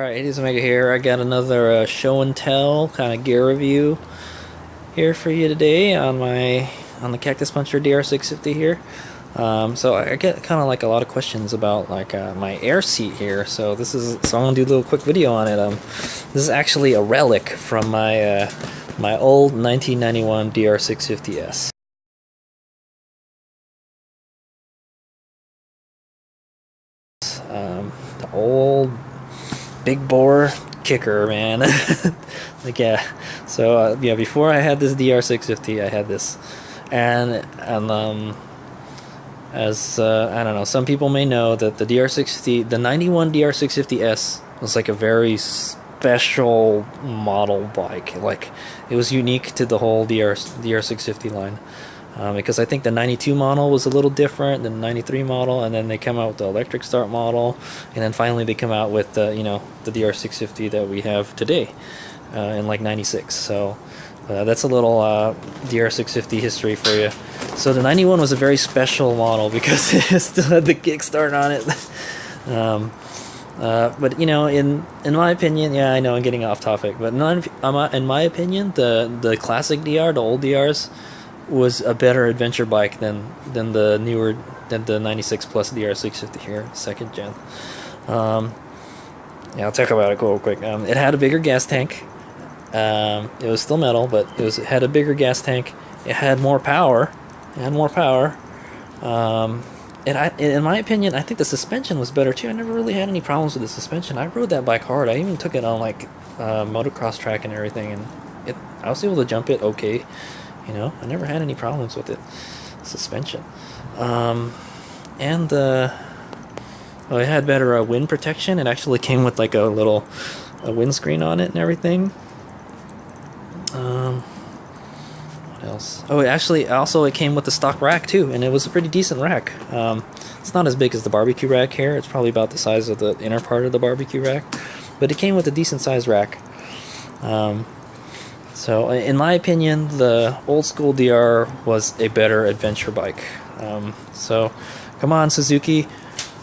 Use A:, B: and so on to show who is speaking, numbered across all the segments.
A: Alright, HadesOmega here. I got another show and tell kind of gear review here for you today on the Cactus Puncher DR650 here. So I get kind of like a lot of questions about like my air seat here. So I'm gonna do a little quick video on it. This is actually a relic from my my old 1991 DR650S. The old big bore kicker, man. Like, yeah. So yeah, before I had this DR650, I had this, and as I don't know, some people may know that the DR650, the 91 DR650S was like a very special model bike. Like, it was unique to the whole DR650 line. Because I think the 92 model was a little different than the 93 model, and then they come out with the electric start model, and then finally they come out with the the DR650 that we have today in like 96. So that's a little DR650 history for you. So the 91 was a very special model because it still had the kickstart on it. But in my opinion, yeah, I know I'm getting off topic, but in my opinion, the classic DR, the old DRs, was a better adventure bike than the 96 plus DR650 here, second gen. Yeah, I'll talk about it real quick. It had a bigger gas tank. It was still metal, but it had a bigger gas tank. It had more power. In my opinion, I think the suspension was better too. I never really had any problems with the suspension. I rode that bike hard. I even took it on like motocross track and everything, and I was able to jump it okay. I never had any problems with it. Suspension. It had better wind protection. It actually came with like a windscreen on it and everything. What else? Oh, it came with the stock rack too, and it was a pretty decent rack. It's not as big as the barbecue rack here. It's probably about the size of the inner part of the barbecue rack, but it came with a decent sized rack. So, in my opinion, the old school DR was a better adventure bike. So, come on, Suzuki,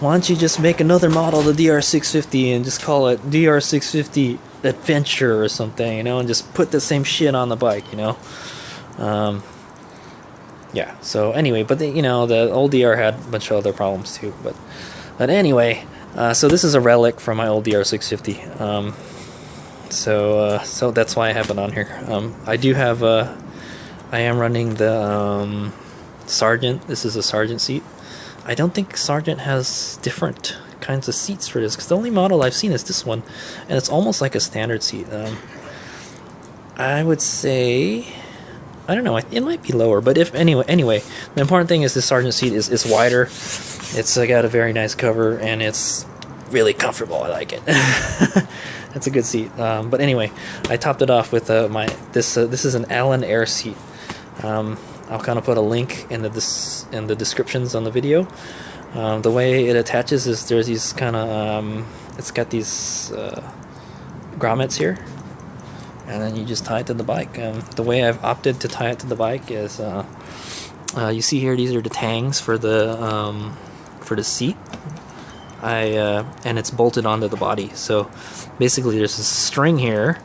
A: why don't you just make another model of the DR650 and just call it DR650 Adventure or something, and just put the same shit on the bike, Yeah, so anyway, but the old DR had a bunch of other problems too, but anyway, so this is a relic from my old DR650. So that's why I have it on here. I am running the Sergeant. This is a Sergeant seat. I don't think Sergeant has different kinds of seats for this, because the only model I've seen is this one, and it's almost like a standard seat. I would say, I don't know, it might be lower, but anyway, the important thing is this Sergeant seat is wider. It's got a very nice cover, and it's really comfortable. I like it. It's a good seat. But anyway, I topped it off with this is an Allyn Airseat. I'll kind of put a link in the descriptions on the video. The way it attaches is there's these kind of it's got these grommets here, and then you just tie it to the bike. The way I've opted to tie it to the bike is you see here, these are the tangs for the seat. And it's bolted onto the body. So basically there's a string here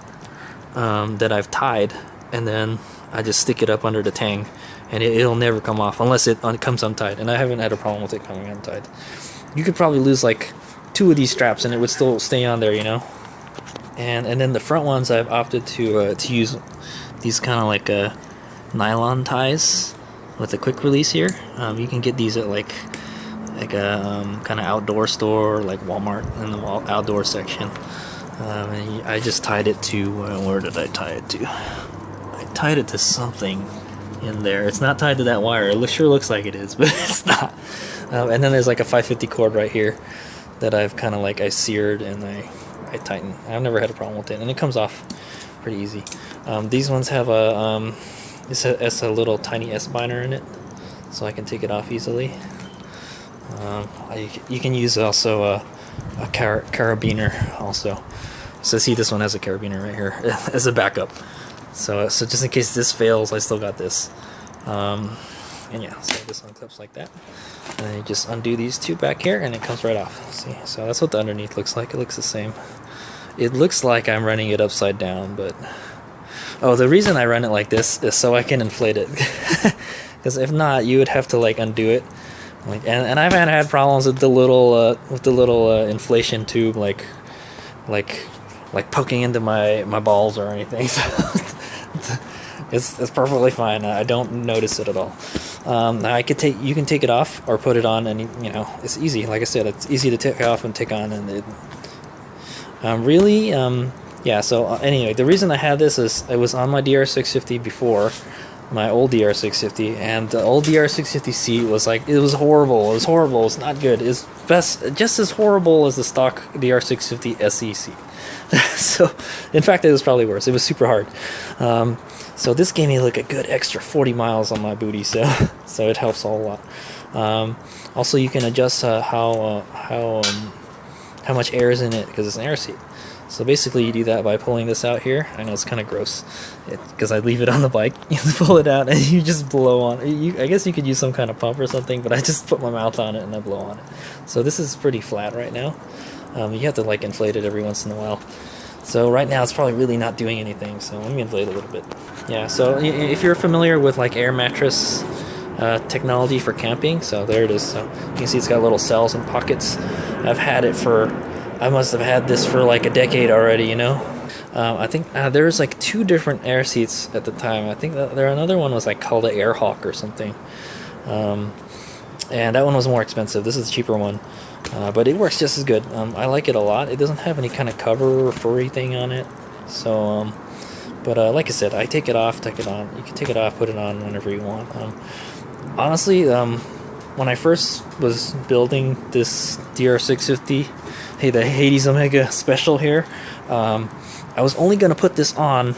A: that I've tied, and then I just stick it up under the tang, and it'll never come off unless it comes untied, and I haven't had a problem with it coming untied. You could probably lose like 2 of these straps and it would still stay on there, and then the front ones I've opted to use these kind of like nylon ties with a quick release here. You can get these at like a kind of outdoor store, like Walmart in the outdoor section. And I just tied it to where did I tie it to? I tied it to something in there. It's not tied to that wire. It sure looks like it is, but it's not. And then there's like a 550 cord right here that I've kind of like I seared and I tightened. I've never had a problem with it, and it comes off pretty easy. These ones have it's a little tiny S binder in it, so I can take it off easily. You can use also a carabiner also. So see, this one has a carabiner right here as a backup. So just in case this fails, I still got this. And yeah, so this one clips like that. And then you just undo these two back here and it comes right off. See, so that's what the underneath looks like. It looks the same. it looks like I'm running it upside down, but oh, the reason I run it like this is so I can inflate it. Because if not, you would have to like undo it. Like, and I've had problems with the little inflation tube, like poking into my balls or anything. So it's perfectly fine. I don't notice it at all. Now you can take it off or put it on, and you know it's easy. Like I said, it's easy to take off and take on, and it really yeah. So anyway, the reason I had this is it was on my DR650 before. My old DR650, and the old DR650 seat was like, it was horrible. It was horrible. It's not good. It's just as horrible as the stock DR650 SE seat. So, in fact, it was probably worse. It was super hard. So this gave me like a good extra 40 miles on my booty, so it helps a whole lot. Also, you can adjust how much air is in it because it's an air seat. So basically you do that by pulling this out here. I know it's kind of gross because I leave it on the bike. You pull it out and you just blow on it. I guess you could use some kind of pump or something, but I just put my mouth on it and I blow on it. So this is pretty flat right now. You have to like inflate it every once in a while. So right now it's probably really not doing anything, so let me inflate it a little bit. Yeah, so if you're familiar with like air mattress technology for camping, so there it is. So you can see it's got little cells and pockets. I must have had this for like a decade already, you know. I think there's like 2 different air seats at the time. I think another one was like called an Air Hawk or something, and that one was more expensive. This is a cheaper one, but it works just as good. I like it a lot. It doesn't have any kind of cover or furry thing on it, so but like I said, I take it off, take it on. You can take it off, put it on whenever you want. Honestly, when I first was building this DR650, hey, the HadesOmega special here, I was only going to put this on.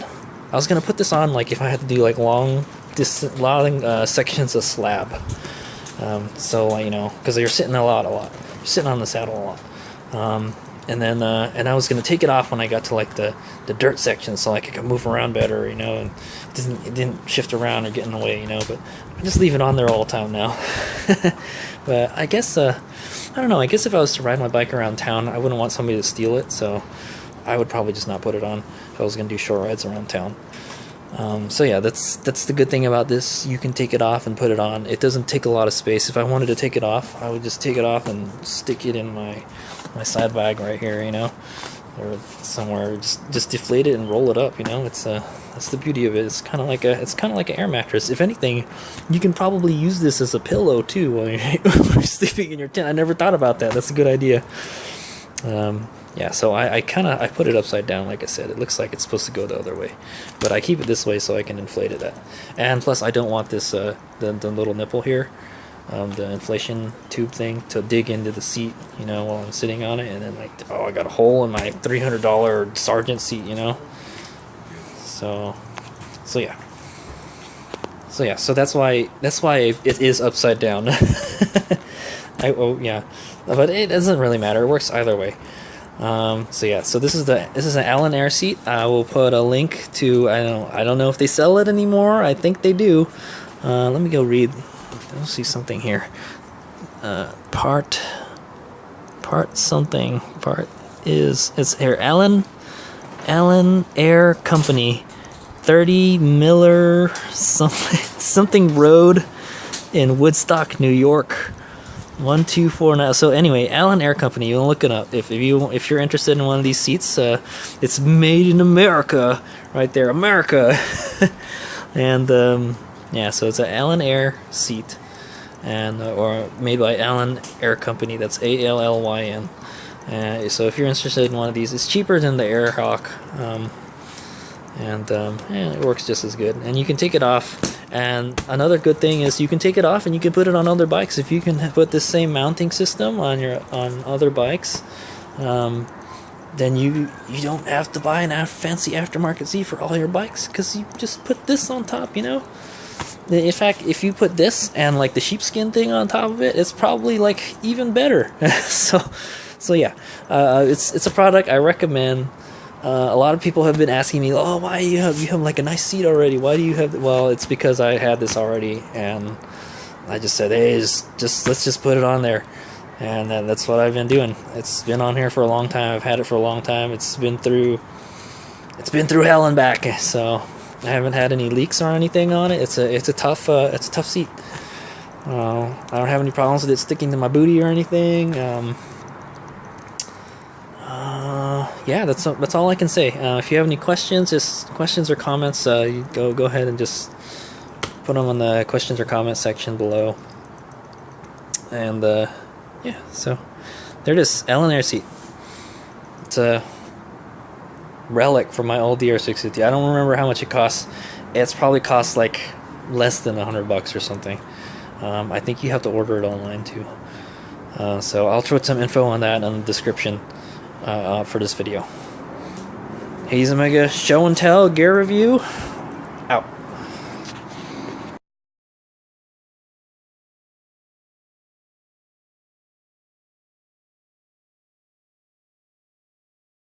A: I was going to put this on like if I had to do like long sections of slab. So you know, because you're sitting a lot. You're sitting on the saddle a lot. And then I was going to take it off when I got to like the dirt section, so like I could move around better, you know, and it didn't shift around or get in the way, you know. But I just leave it on there all the time now. But I guess I don't know. I guess if I was to ride my bike around town, I wouldn't want somebody to steal it, so I would probably just not put it on if I was going to do short rides around town. So yeah, that's the good thing about this. You can take it off and put it on. It doesn't take a lot of space. If I wanted to take it off, I would just take it off and stick it in my side bag right here, you know, or somewhere. Just deflate it and roll it up, you know. It's that's the beauty of it. It's kind of like an air mattress. If anything, you can probably use this as a pillow too while you're sleeping in your tent. I never thought about that. That's a good idea. Yeah, so I put it upside down, like I said. It looks like it's supposed to go the other way, but I keep it this way so I can inflate it. And plus, I don't want this the little nipple here, the inflation tube thing, to dig into the seat, you know, while I'm sitting on it, and then like, oh, I got a hole in my $300 Sargent seat, you know. So yeah. So that's why it is upside down. Yeah, but it doesn't really matter. It works either way. So yeah, so this is an Allyn Airseat. I will put a link to, I don't know if they sell it anymore. I think they do. Let me go read. I'll see something here. Part it's here. Allyn Air Company, 30 Miller something Road in Woodstock, New York. 1249. So anyway, Allyn Air Company. You'll look it up if you're interested in one of these seats. It's made in America, right there, America. And yeah, so it's an Allyn Air seat, and or made by Allyn Air Company. That's ALLYN. So if you're interested in one of these, it's cheaper than the Air Hawk. And it works just as good, and you can take it off. And another good thing is you can take it off and you can put it on other bikes. If you can put the same mounting system on other bikes, then you don't have to buy a fancy aftermarket seat for all your bikes, because you just put this on top, you know. In fact, if you put this and like the sheepskin thing on top of it, it's probably like even better. so yeah, it's a product I recommend. A lot of people have been asking me, oh, why you have like a nice seat already? Why do you have? Well, it's because I had this already, and I just said, hey, let's just put it on there. And that's what I've been doing. It's been on here for a long time. I've had it for a long time. It's been through hell and back. So I haven't had any leaks or anything on it. It's a tough seat. I don't have any problems with it sticking to my booty or anything. Yeah, that's all I can say. If you have any questions, or comments, you go ahead and just put them in the questions or comments section below. And yeah, so there it is, Allyn Airseat. It's a relic from my old DR650. I don't remember how much it costs. It's probably cost like less than $100 or something. I think you have to order it online too. So I'll put some info on that in the description for this video. HadesOmega Show and Tell Gear Review out.